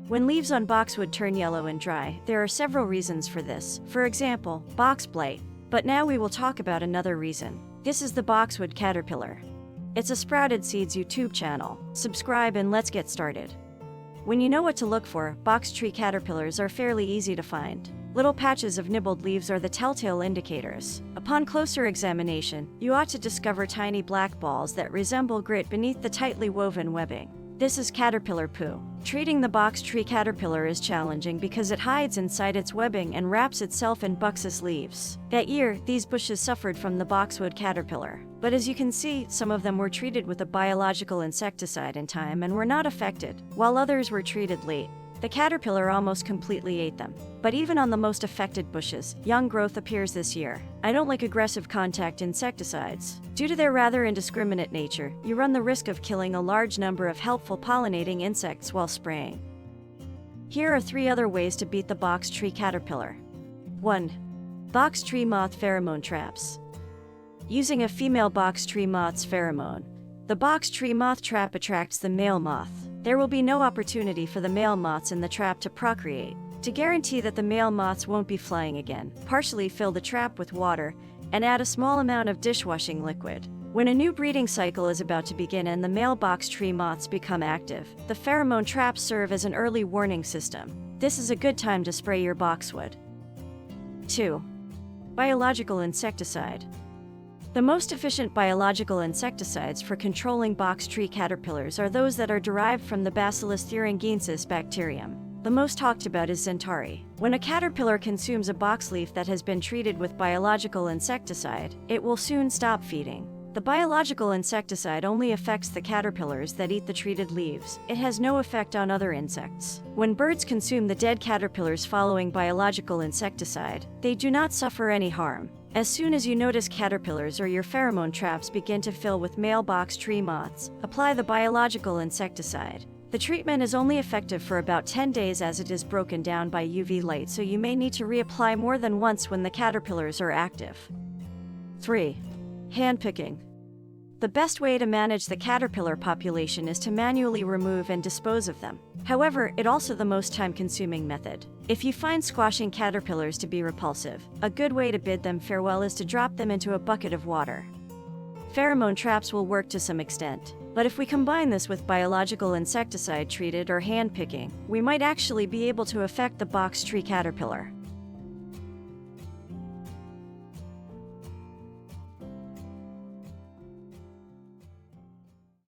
When leaves on boxwood turn yellow and dry, there are several reasons for this. For example, box blight. But now we will talk about another reason. This is the boxwood caterpillar. It's a Sprouted Seeds YouTube channel. Subscribe and let's get started. When you know what to look for, box tree caterpillars are fairly easy to find. Little patches of nibbled leaves are the telltale indicators. Upon closer examination, you ought to discover tiny black balls that resemble grit beneath the tightly woven webbing. This is caterpillar poo. Treating the box tree caterpillar is challenging because it hides inside its webbing and wraps itself in Buxus leaves. That year, these bushes suffered from the boxwood caterpillar. But as you can see, some of them were treated with a biological insecticide in time and were not affected, while others were treated late. The caterpillar almost completely ate them. But even on the most affected bushes, young growth appears this year. I don't like aggressive contact insecticides. Due to their rather indiscriminate nature, you run the risk of killing a large number of helpful pollinating insects while spraying. Here are 3 other ways to beat the box tree caterpillar. 1. Box tree moth pheromone traps. Using a female box tree moth's pheromone, the box tree moth trap attracts the male moth. There will be no opportunity for the male moths in the trap to procreate. To guarantee that the male moths won't be flying again, partially fill the trap with water and add a small amount of dishwashing liquid. When a new breeding cycle is about to begin and the male box tree moths become active, the pheromone traps serve as an early warning system. This is a good time to spray your boxwood. 2. Biological insecticide. The most efficient biological insecticides for controlling box tree caterpillars are those that are derived from the Bacillus thuringiensis bacterium. The most talked about is Zentari. When a caterpillar consumes a box leaf that has been treated with biological insecticide, it will soon stop feeding. The biological insecticide only affects the caterpillars that eat the treated leaves. It has no effect on other insects. When birds consume the dead caterpillars following biological insecticide, they do not suffer any harm. As soon as you notice caterpillars or your pheromone traps begin to fill with male box tree moths, apply the biological insecticide. The treatment is only effective for about 10 days as it is broken down by UV light, so you may need to reapply more than once when the caterpillars are active. 3. Handpicking. The best way to manage the caterpillar population is to manually remove and dispose of them. However, it's also the most time-consuming method. If you find squashing caterpillars to be repulsive, a good way to bid them farewell is to drop them into a bucket of water. Pheromone traps will work to some extent, but if we combine this with biological insecticide treated or hand picking, we might actually be able to affect the box tree caterpillar.